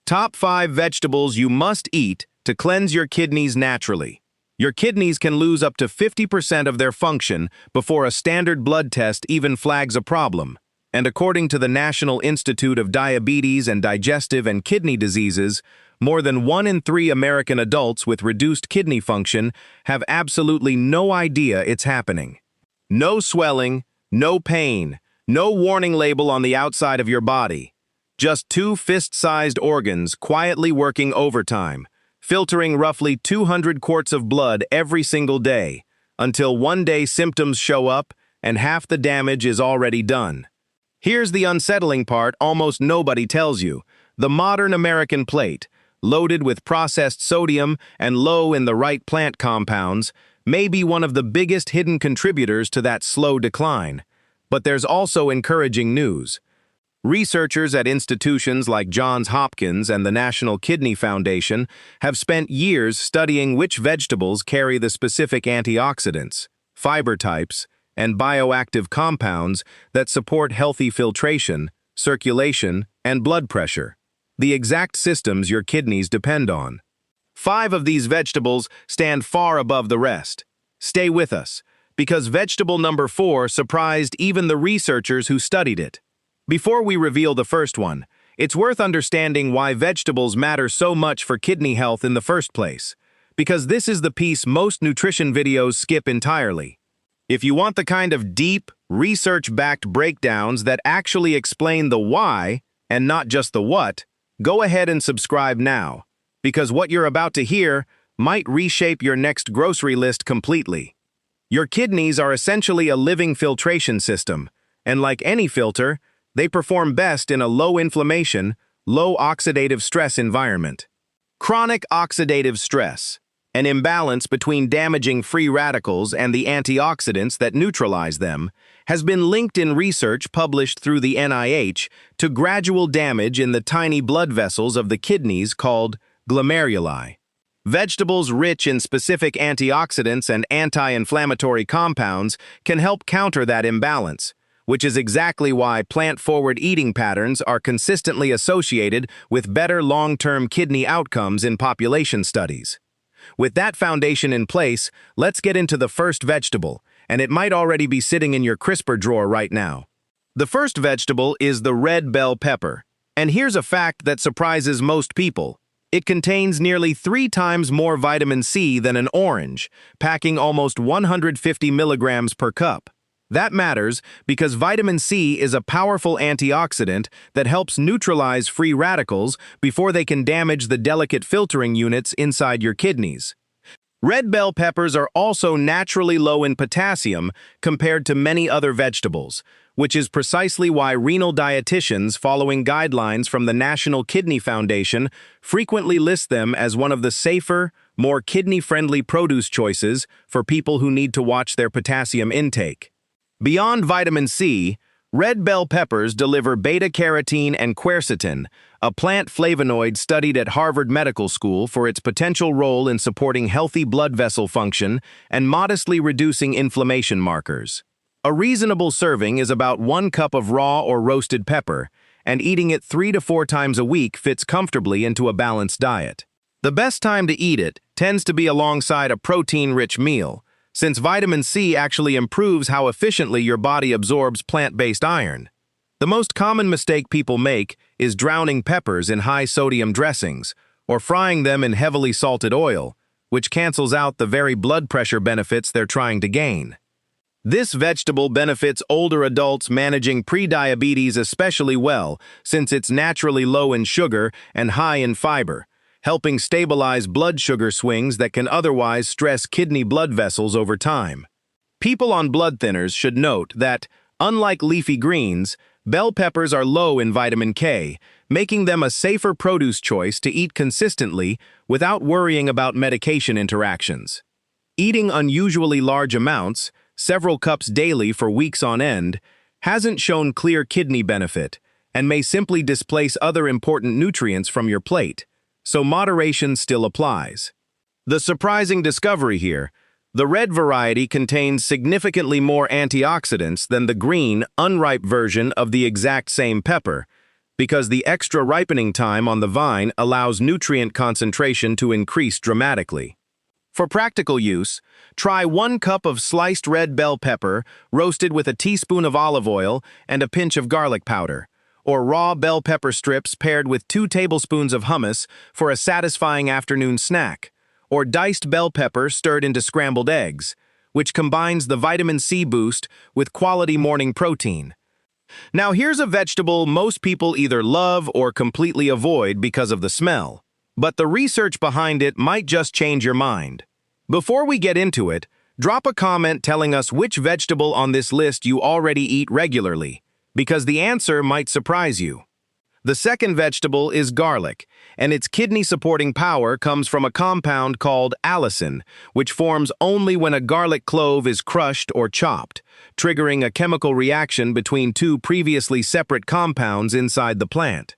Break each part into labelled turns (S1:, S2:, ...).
S1: Top 5 vegetables you must eat to cleanse your kidneys naturally. Your kidneys can lose up to 50% of their function before a standard blood test even flags a problem. And according to the National Institute of Diabetes and Digestive and Kidney Diseases, more than 1 in 3 American adults with reduced kidney function have absolutely no idea it's happening. No swelling, no pain, no warning label on the outside of your body. Just 2 fist-sized organs quietly working overtime, filtering roughly 200 quarts of blood every single day, until one day symptoms show up and half the damage is already done. Here's the unsettling part almost nobody tells you. The modern American plate, loaded with processed sodium and low in the right plant compounds, may be one of the biggest hidden contributors to that slow decline. But there's also encouraging news. Researchers at institutions like Johns Hopkins and the National Kidney Foundation have spent years studying which vegetables carry the specific antioxidants, fiber types, and bioactive compounds that support healthy filtration, circulation, and blood pressure, the exact systems your kidneys depend on. 5 of these vegetables stand far above the rest. Stay with us, because vegetable number 4 surprised even the researchers who studied it. Before we reveal the first one, it's worth understanding why vegetables matter so much for kidney health in the first place, because this is the piece most nutrition videos skip entirely. If you want the kind of deep, research-backed breakdowns that actually explain the why and not just the what, go ahead and subscribe now, because what you're about to hear might reshape your next grocery list completely. Your kidneys are essentially a living filtration system, and like any filter, they perform best in a low-inflammation, low-oxidative stress environment. Chronic oxidative stress, an imbalance between damaging free radicals and the antioxidants that neutralize them, has been linked in research published through the NIH to gradual damage in the tiny blood vessels of the kidneys called glomeruli. Vegetables rich in specific antioxidants and anti-inflammatory compounds can help counter that imbalance, which is exactly why plant-forward eating patterns are consistently associated with better long-term kidney outcomes in population studies. With that foundation in place, let's get into the first vegetable, and it might already be sitting in your crisper drawer right now. The first vegetable is the red bell pepper, and here's a fact that surprises most people. It contains nearly 3 times more vitamin C than an orange, packing almost 150 milligrams per cup. That matters because vitamin C is a powerful antioxidant that helps neutralize free radicals before they can damage the delicate filtering units inside your kidneys. Red bell peppers are also naturally low in potassium compared to many other vegetables, which is precisely why renal dietitians following guidelines from the National Kidney Foundation frequently list them as one of the safer, more kidney-friendly produce choices for people who need to watch their potassium intake. Beyond vitamin C, red bell peppers deliver beta-carotene and quercetin, a plant flavonoid studied at Harvard Medical School for its potential role in supporting healthy blood vessel function and modestly reducing inflammation markers. A reasonable serving is about 1 cup of raw or roasted pepper, and eating it 3 to 4 times a week fits comfortably into a balanced diet. The best time to eat it tends to be alongside a protein-rich meal, since vitamin C actually improves how efficiently your body absorbs plant-based iron. The most common mistake people make is drowning peppers in high-sodium dressings or frying them in heavily salted oil, which cancels out the very blood pressure benefits they're trying to gain. This vegetable benefits older adults managing prediabetes especially well, since it's naturally low in sugar and high in fiber, helping stabilize blood sugar swings that can otherwise stress kidney blood vessels over time. People on blood thinners should note that, unlike leafy greens, bell peppers are low in vitamin K, making them a safer produce choice to eat consistently without worrying about medication interactions. Eating unusually large amounts, several cups daily for weeks on end, hasn't shown clear kidney benefit and may simply displace other important nutrients from your plate, so moderation still applies. The surprising discovery here: the red variety contains significantly more antioxidants than the green, unripe version of the exact same pepper, because the extra ripening time on the vine allows nutrient concentration to increase dramatically. For practical use, try 1 cup of sliced red bell pepper roasted with a teaspoon of olive oil and a pinch of garlic powder, or raw bell pepper strips paired with 2 tablespoons of hummus for a satisfying afternoon snack, or diced bell pepper stirred into scrambled eggs, which combines the vitamin C boost with quality morning protein. Now here's a vegetable most people either love or completely avoid because of the smell, but the research behind it might just change your mind. Before we get into it, drop a comment telling us which vegetable on this list you already eat regularly, because the answer might surprise you. The second vegetable is garlic, and its kidney-supporting power comes from a compound called allicin, which forms only when a garlic clove is crushed or chopped, triggering a chemical reaction between 2 previously separate compounds inside the plant.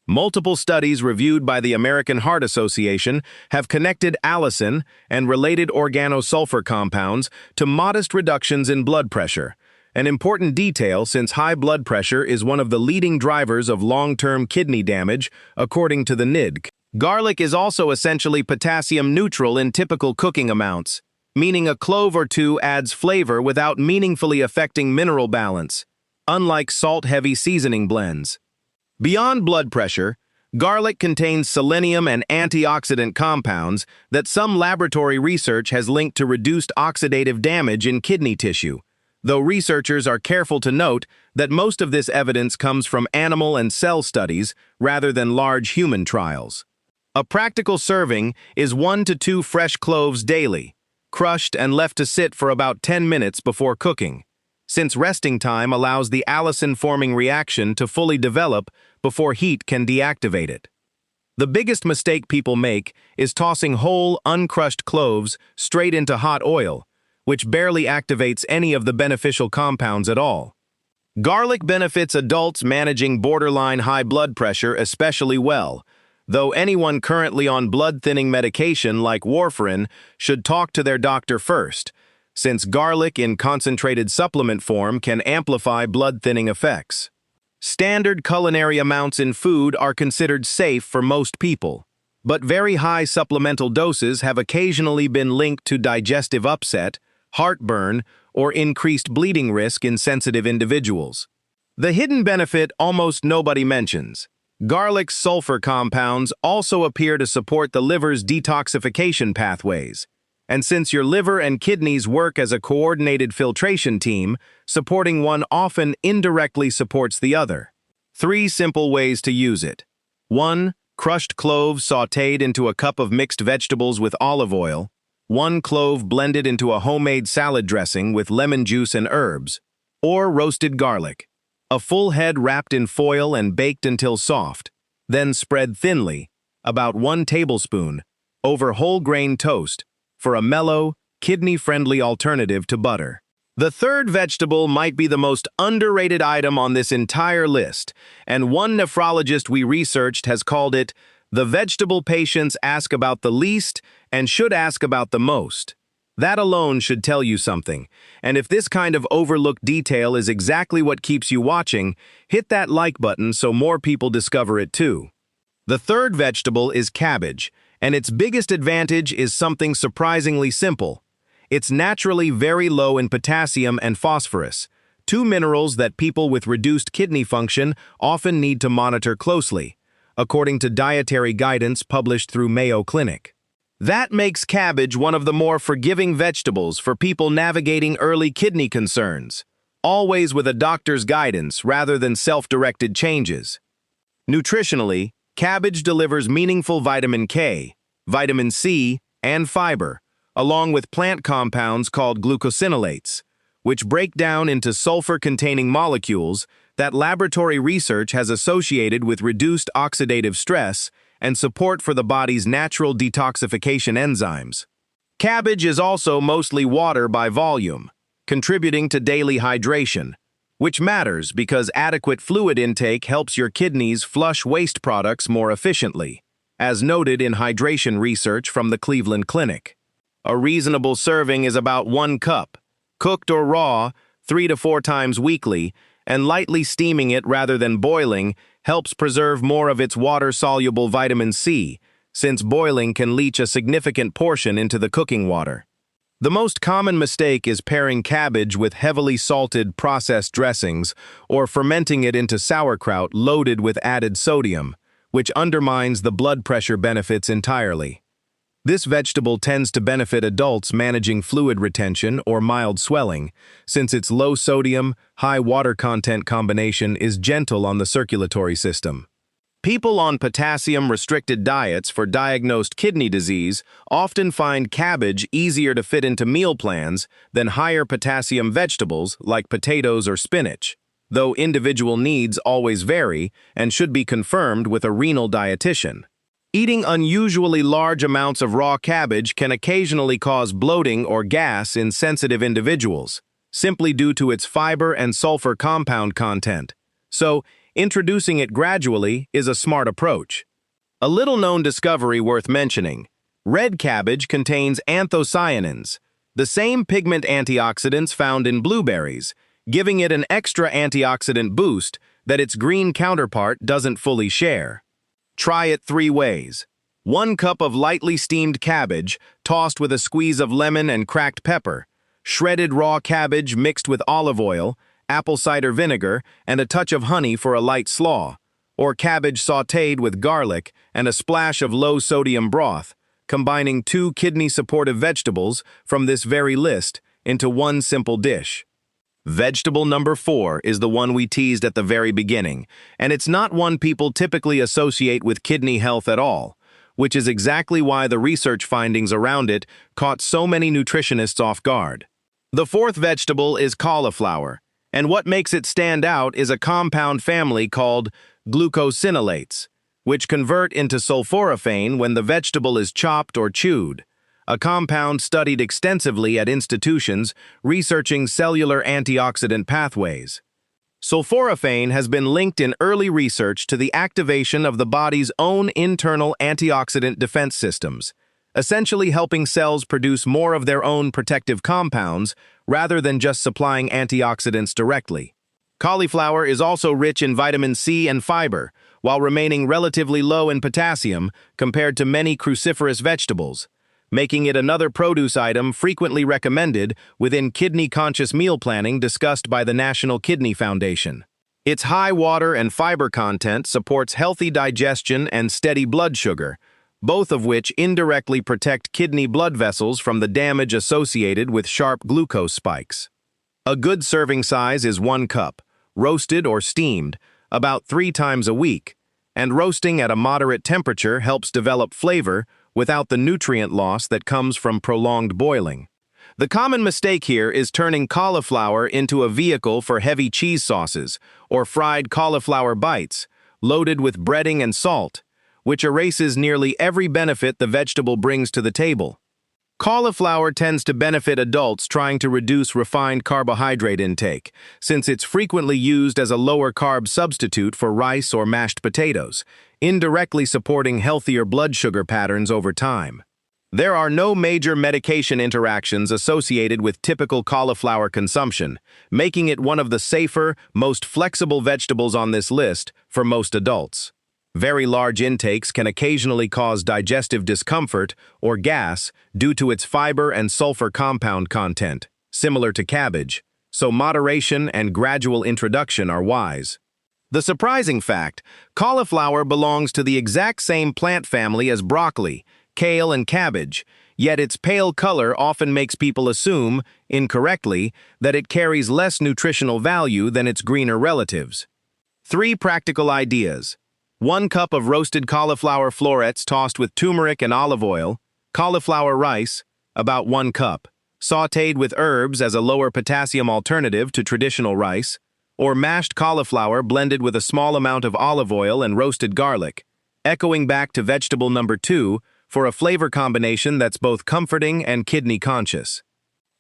S1: Multiple studies reviewed by the American Heart Association have connected allicin and related organosulfur compounds to modest reductions in blood pressure, an important detail since high blood pressure is one of the leading drivers of long-term kidney damage, according to the NIDC. Garlic is also essentially potassium neutral in typical cooking amounts, meaning a clove or 2 adds flavor without meaningfully affecting mineral balance, unlike salt-heavy seasoning blends. Beyond blood pressure, garlic contains selenium and antioxidant compounds that some laboratory research has linked to reduced oxidative damage in kidney tissue, though researchers are careful to note that most of this evidence comes from animal and cell studies rather than large human trials. A practical serving is 1 to 2 fresh cloves daily, crushed and left to sit for about 10 minutes before cooking, since resting time allows the allicin-forming reaction to fully develop before heat can deactivate it. The biggest mistake people make is tossing whole, uncrushed cloves straight into hot oil, which barely activates any of the beneficial compounds at all. Garlic benefits adults managing borderline high blood pressure especially well, though anyone currently on blood-thinning medication like warfarin should talk to their doctor first, since garlic in concentrated supplement form can amplify blood-thinning effects. Standard culinary amounts in food are considered safe for most people, but very high supplemental doses have occasionally been linked to digestive upset, heartburn, or increased bleeding risk in sensitive individuals. The hidden benefit almost nobody mentions. Garlic's sulfur compounds also appear to support the liver's detoxification pathways. And since your liver and kidneys work as a coordinated filtration team, supporting one often indirectly supports the other. 3 simple ways to use it. 1. Crushed cloves sautéed into a cup of mixed vegetables with olive oil. 1 clove blended into a homemade salad dressing with lemon juice and herbs. Or roasted garlic. A full head wrapped in foil and baked until soft. Then spread thinly, about 1 tablespoon, over whole grain toast, for a mellow, kidney-friendly alternative to butter. The third vegetable might be the most underrated item on this entire list, and one nephrologist we researched has called it the vegetable patients ask about the least and should ask about the most. That alone should tell you something, and if this kind of overlooked detail is exactly what keeps you watching, hit that like button so more people discover it too. The third vegetable is cabbage, and its biggest advantage is something surprisingly simple. It's naturally very low in potassium and phosphorus, 2 minerals that people with reduced kidney function often need to monitor closely, according to dietary guidance published through Mayo Clinic. That makes cabbage one of the more forgiving vegetables for people navigating early kidney concerns, always with a doctor's guidance rather than self-directed changes. Nutritionally, cabbage delivers meaningful vitamin K, vitamin C, and fiber, along with plant compounds called glucosinolates, which break down into sulfur-containing molecules that laboratory research has associated with reduced oxidative stress and support for the body's natural detoxification enzymes. Cabbage is also mostly water by volume, contributing to daily hydration, which matters because adequate fluid intake helps your kidneys flush waste products more efficiently, as noted in hydration research from the Cleveland Clinic. A reasonable serving is about 1 cup, cooked or raw, 3 to 4 times weekly, and lightly steaming it rather than boiling helps preserve more of its water-soluble vitamin C, since boiling can leach a significant portion into the cooking water. The most common mistake is pairing cabbage with heavily salted processed dressings or fermenting it into sauerkraut loaded with added sodium, which undermines the blood pressure benefits entirely. This vegetable tends to benefit adults managing fluid retention or mild swelling, since its low sodium, high water content combination is gentle on the circulatory system. People on potassium-restricted diets for diagnosed kidney disease often find cabbage easier to fit into meal plans than higher potassium vegetables like potatoes or spinach, though individual needs always vary and should be confirmed with a renal dietitian. Eating unusually large amounts of raw cabbage can occasionally cause bloating or gas in sensitive individuals, simply due to its fiber and sulfur compound content. So, introducing it gradually is a smart approach. A little-known discovery worth mentioning: red cabbage contains anthocyanins, the same pigment antioxidants found in blueberries, giving it an extra antioxidant boost that its green counterpart doesn't fully share. Try it 3 ways. 1 cup of lightly steamed cabbage, tossed with a squeeze of lemon and cracked pepper, shredded raw cabbage mixed with olive oil, apple cider vinegar, and a touch of honey for a light slaw, or cabbage sautéed with garlic and a splash of low-sodium broth, combining 2 kidney-supportive vegetables from this very list into one simple dish. Vegetable number 4 is the one we teased at the very beginning, and it's not one people typically associate with kidney health at all, which is exactly why the research findings around it caught so many nutritionists off guard. The 4th vegetable is cauliflower, and what makes it stand out is a compound family called glucosinolates, which convert into sulforaphane when the vegetable is chopped or chewed, a compound studied extensively at institutions researching cellular antioxidant pathways. Sulforaphane has been linked in early research to the activation of the body's own internal antioxidant defense systems, essentially helping cells produce more of their own protective compounds rather than just supplying antioxidants directly. Cauliflower is also rich in vitamin C and fiber, while remaining relatively low in potassium compared to many cruciferous vegetables, making it another produce item frequently recommended within kidney-conscious meal planning discussed by the National Kidney Foundation. Its high water and fiber content supports healthy digestion and steady blood sugar, both of which indirectly protect kidney blood vessels from the damage associated with sharp glucose spikes. A good serving size is 1 cup, roasted or steamed, about 3 times a week, and roasting at a moderate temperature helps develop flavor without the nutrient loss that comes from prolonged boiling. The common mistake here is turning cauliflower into a vehicle for heavy cheese sauces or fried cauliflower bites, loaded with breading and salt, which erases nearly every benefit the vegetable brings to the table. Cauliflower tends to benefit adults trying to reduce refined carbohydrate intake, since it's frequently used as a lower-carb substitute for rice or mashed potatoes, indirectly supporting healthier blood sugar patterns over time. There are no major medication interactions associated with typical cauliflower consumption, making it one of the safer, most flexible vegetables on this list for most adults. Very large intakes can occasionally cause digestive discomfort or gas due to its fiber and sulfur compound content, similar to cabbage, so moderation and gradual introduction are wise. The surprising fact: cauliflower belongs to the exact same plant family as broccoli, kale, and cabbage, yet its pale color often makes people assume, incorrectly, that it carries less nutritional value than its greener relatives. 3 practical ideas. 1 cup of roasted cauliflower florets tossed with turmeric and olive oil, cauliflower rice, about 1 cup, sautéed with herbs as a lower potassium alternative to traditional rice, or mashed cauliflower blended with a small amount of olive oil and roasted garlic, echoing back to vegetable number 2 for a flavor combination that's both comforting and kidney-conscious.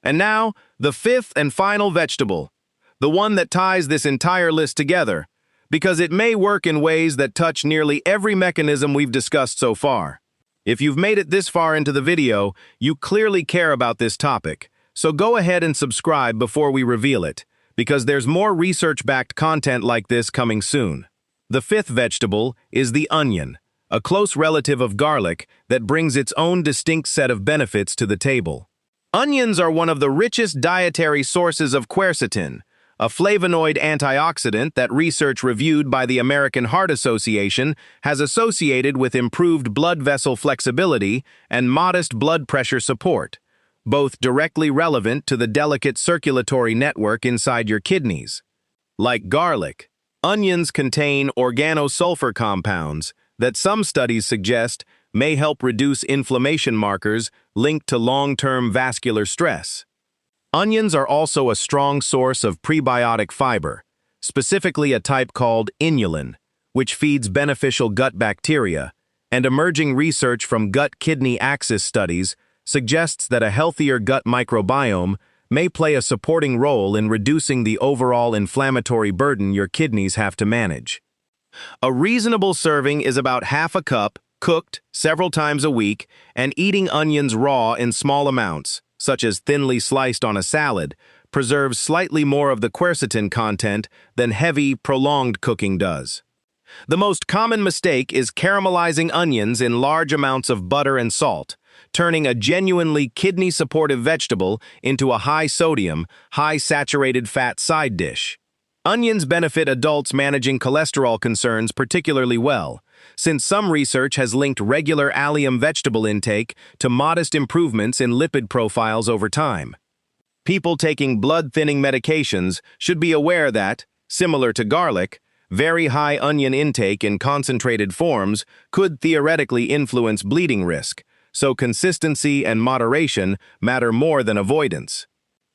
S1: And now, the 5th and final vegetable, the one that ties this entire list together, because it may work in ways that touch nearly every mechanism we've discussed so far. If you've made it this far into the video, you clearly care about this topic, so go ahead and subscribe before we reveal it, because there's more research-backed content like this coming soon. The fifth vegetable is the onion, a close relative of garlic that brings its own distinct set of benefits to the table. Onions are one of the richest dietary sources of quercetin, a flavonoid antioxidant that research reviewed by the American Heart Association has associated with improved blood vessel flexibility and modest blood pressure support, both directly relevant to the delicate circulatory network inside your kidneys. Like garlic, onions contain organosulfur compounds that some studies suggest may help reduce inflammation markers linked to long-term vascular stress. Onions are also a strong source of prebiotic fiber, specifically a type called inulin, which feeds beneficial gut bacteria, and emerging research from gut-kidney axis studies suggests that a healthier gut microbiome may play a supporting role in reducing the overall inflammatory burden your kidneys have to manage. A reasonable serving is about half a cup, cooked several times a week, and eating onions raw in small amounts, such as thinly sliced on a salad, preserves slightly more of the quercetin content than heavy, prolonged cooking does. The most common mistake is caramelizing onions in large amounts of butter and salt, turning a genuinely kidney-supportive vegetable into a high-sodium, high-saturated fat side dish. Onions benefit adults managing cholesterol concerns particularly well, since some research has linked regular allium vegetable intake to modest improvements in lipid profiles over time. People taking blood-thinning medications should be aware that, similar to garlic, very high onion intake in concentrated forms could theoretically influence bleeding risk, so consistency and moderation matter more than avoidance.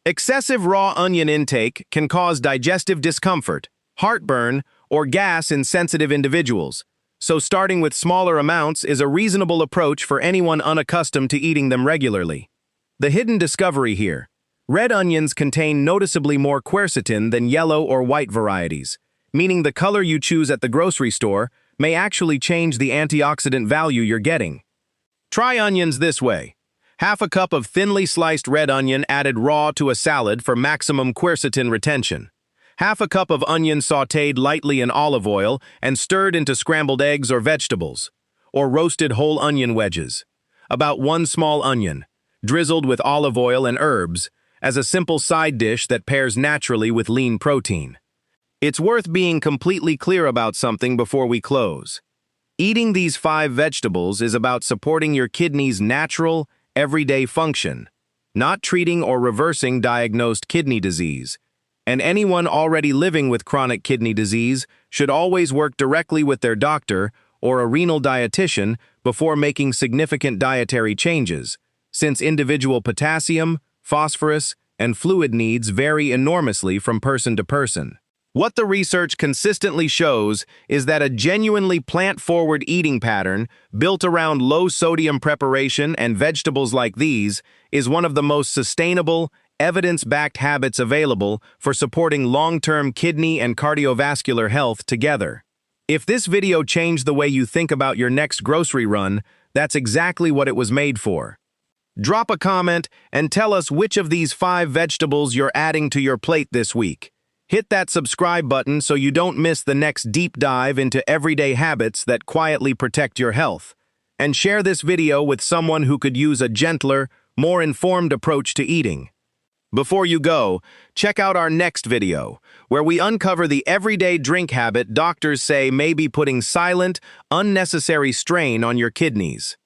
S1: Excessive raw onion intake can cause digestive discomfort, heartburn, or gas in sensitive individuals, so starting with smaller amounts is a reasonable approach for anyone unaccustomed to eating them regularly. The hidden discovery here: red onions contain noticeably more quercetin than yellow or white varieties, meaning the color you choose at the grocery store may actually change the antioxidant value you're getting. Try onions this way: half a cup of thinly sliced red onion added raw to a salad for maximum quercetin retention. Half a cup of onion sautéed lightly in olive oil and stirred into scrambled eggs or vegetables, or roasted whole onion wedges. About 1 small onion, drizzled with olive oil and herbs, as a simple side dish that pairs naturally with lean protein. It's worth being completely clear about something before we close. Eating these 5 vegetables is about supporting your kidney's natural, everyday function, not treating or reversing diagnosed kidney disease. And anyone already living with chronic kidney disease should always work directly with their doctor or a renal dietitian before making significant dietary changes, since individual potassium, phosphorus, and fluid needs vary enormously from person to person. What the research consistently shows is that a genuinely plant-forward eating pattern built around low-sodium preparation and vegetables like these is one of the most sustainable, evidence-backed habits available for supporting long-term kidney and cardiovascular health together. If this video changed the way you think about your next grocery run, that's exactly what it was made for. Drop a comment and tell us which of these 5 vegetables you're adding to your plate this week. Hit that subscribe button so you don't miss the next deep dive into everyday habits that quietly protect your health. And share this video with someone who could use a gentler, more informed approach to eating. Before you go, check out our next video, where we uncover the everyday drink habit doctors say may be putting silent, unnecessary strain on your kidneys.